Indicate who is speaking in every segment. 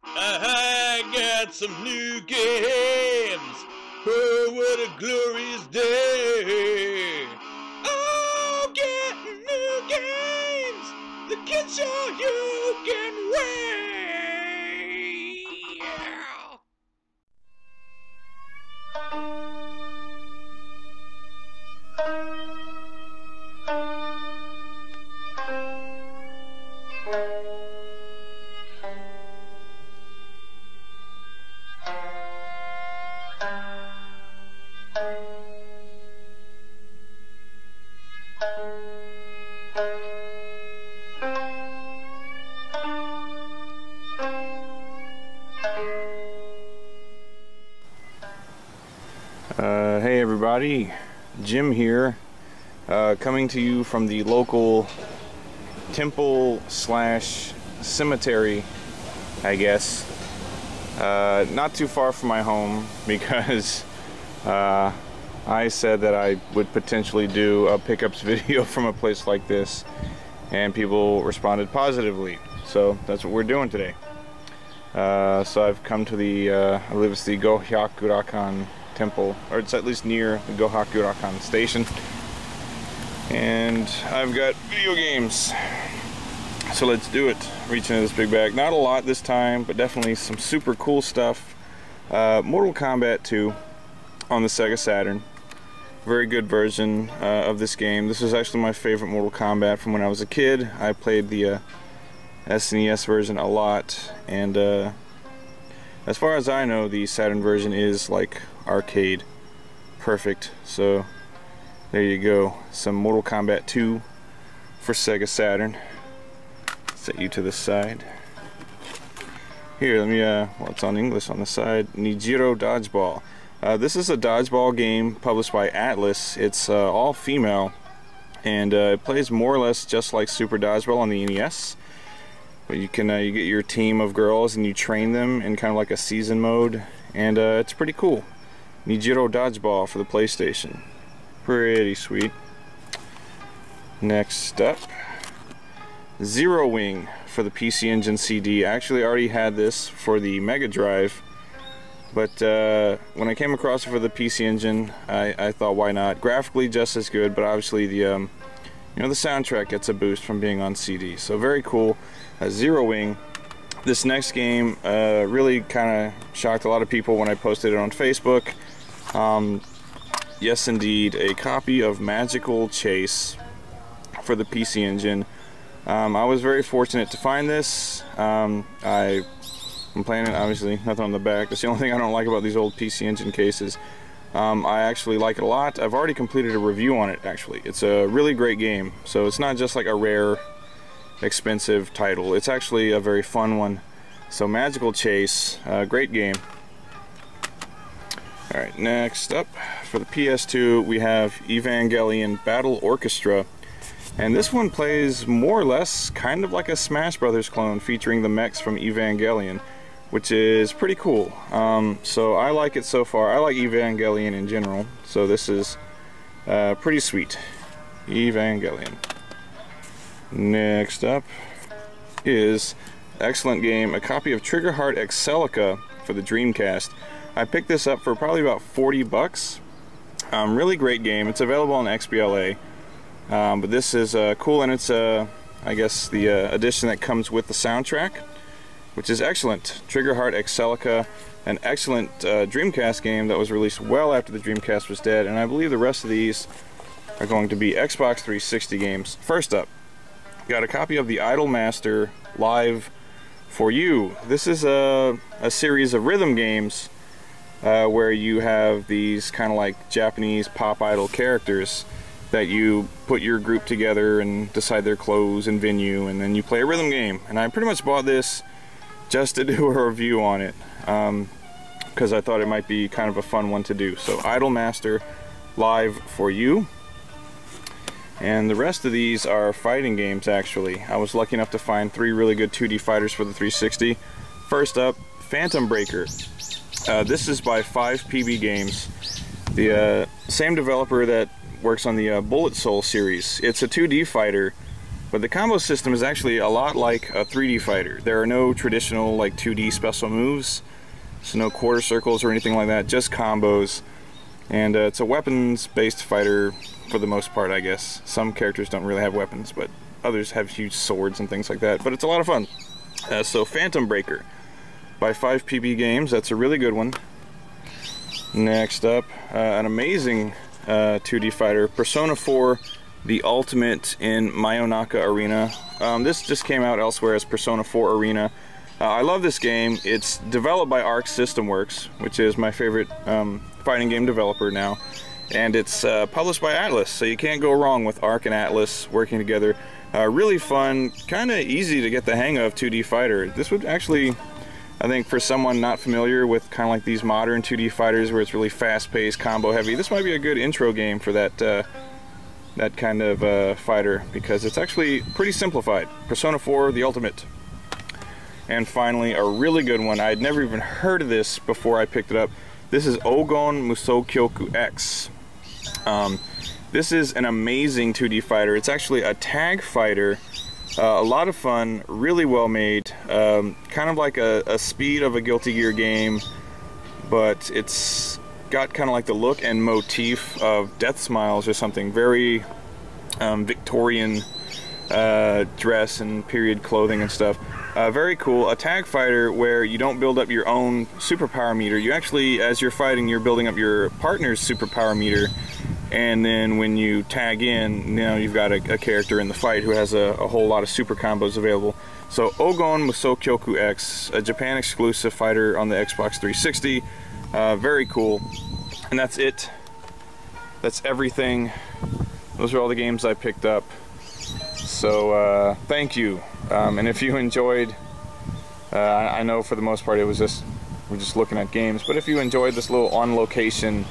Speaker 1: I got some new games. Oh, what a glorious day. Oh, getting new games. The kids show you can
Speaker 2: Hey everybody, Jim here, coming to you from the local temple slash cemetery, I guess. Not too far from my home because I said that I would potentially do a pickups video from a place like this, and people responded positively, so that's what we're doing today. So I've come to the, I believe it's the Gohyakurakan temple, or it's at least near the Gohyakurakan station, and I've got video games, so let's do it. Reaching into this big bag, not a lot this time, but definitely some super cool stuff. Mortal Kombat 2 on the Sega Saturn, very good version of this game. This is actually my favorite Mortal Kombat from when I was a kid. I played the SNES version a lot, and as far as I know, the Saturn version is like arcade perfect. So there you go, some Mortal Kombat 2 for Sega Saturn. Set you to the side. Here, let me, well, it's on English on the side. Nijiro Dodgeball. This is a dodgeball game published by Atlas. It's all female, and it plays more or less just like Super Dodgeball on the NES. But you can you get your team of girls and you train them in kind of like a season mode, and it's pretty cool. Nijiro Dodgeball for the PlayStation, pretty sweet. Next up, Zero Wing for the PC Engine CD. I actually already had this for the Mega Drive, but when I came across it for the PC Engine, I thought, why not? Graphically just as good, but obviously the you know, the soundtrack gets a boost from being on CD, so very cool. Zero Wing. This next game really kind of shocked a lot of people when I posted it on Facebook. Yes, indeed, a copy of Magical Chase for the PC Engine. I was very fortunate to find this. I'm playing it, obviously, nothing on the back. That's the only thing I don't like about these old PC Engine cases. I actually like it a lot. I've already completed a review on it, actually. It's a really great game. So it's not just like a rare, expensive title. It's actually a very fun one. So Magical Chase, great game. Alright, next up, for the PS2, we have Evangelion Battle Orchestra. And this one plays more or less kind of like a Smash Brothers clone, featuring the mechs from Evangelion, which is pretty cool. So I like it so far. I like Evangelion in general, so this is pretty sweet. Evangelion. Next up is excellent game, a copy of Trigger Heart Excelica for the Dreamcast. I picked this up for probably about 40 bucks. Really great game. It's available on XBLA, but this is cool, and it's I guess the edition that comes with the soundtrack, which is excellent. Trigger Heart Excelica, an excellent Dreamcast game that was released well after the Dreamcast was dead, and I believe the rest of these are going to be Xbox 360 games. First up, got a copy of the Idolmaster Live for You. This is a series of rhythm games where you have these kind of like Japanese pop idol characters that you put your group together and decide their clothes and venue, and then you play a rhythm game. And I pretty much bought this just to do a review on it, because I thought it might be kind of a fun one to do. So Idolmaster Live for You. And the rest of these are fighting games, actually. I was lucky enough to find 3 really good 2D fighters for the 360. First up, Phantom Breaker. This is by 5PB Games, the same developer that works on the Bullet Soul series. It's a 2D fighter But the combo system is actually a lot like a 3D fighter. There are no traditional like 2D special moves, so no quarter circles or anything like that, just combos. And it's a weapons-based fighter for the most part, I guess. Some characters don't really have weapons, but others have huge swords and things like that. But it's a lot of fun. So Phantom Breaker by 5PB Games, that's a really good one. Next up, an amazing 2D fighter, Persona 4 The Ultimate in Mayonaka Arena. This just came out elsewhere as Persona 4 Arena. I love this game. It's developed by Arc System Works, which is my favorite fighting game developer now. And it's published by Atlus, so you can't go wrong with Arc and Atlus working together. Really fun, kind of easy to get the hang of 2D fighter. This would actually, I think, for someone not familiar with kind of like these modern 2D fighters where it's really fast-paced, combo-heavy, this might be a good intro game for that that kind of fighter, because it's actually pretty simplified. Persona 4 The Ultimate. And finally, a really good one. I had never even heard of this before I picked it up. This is Ougon Musokyoku X. This is an amazing 2D fighter. It's actually a tag fighter. A lot of fun, really well made. Kind of like a speed of a Guilty Gear game, but it's got kind of like the look and motif of Death Smiles or something. Very Victorian dress and period clothing and stuff. Very cool. A tag fighter where you don't build up your own superpower meter. You actually, as you're fighting, you're building up your partner's superpower meter, and then when you tag in, now you've got a character in the fight who has a whole lot of super combos available. So Ougon Musokyoku X, a Japan exclusive fighter on the Xbox 360. Very cool. And that's it. That's everything. Those are all the games I picked up. So thank you. And if you enjoyed, I know for the most part it was we're just looking at games, but if you enjoyed this little on-location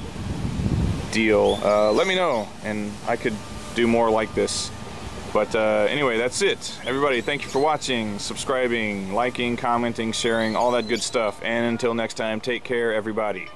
Speaker 2: deal, let me know and I could do more like this. But anyway, that's it. Everybody, thank you for watching, subscribing, liking, commenting, sharing, all that good stuff. And until next time, take care, everybody.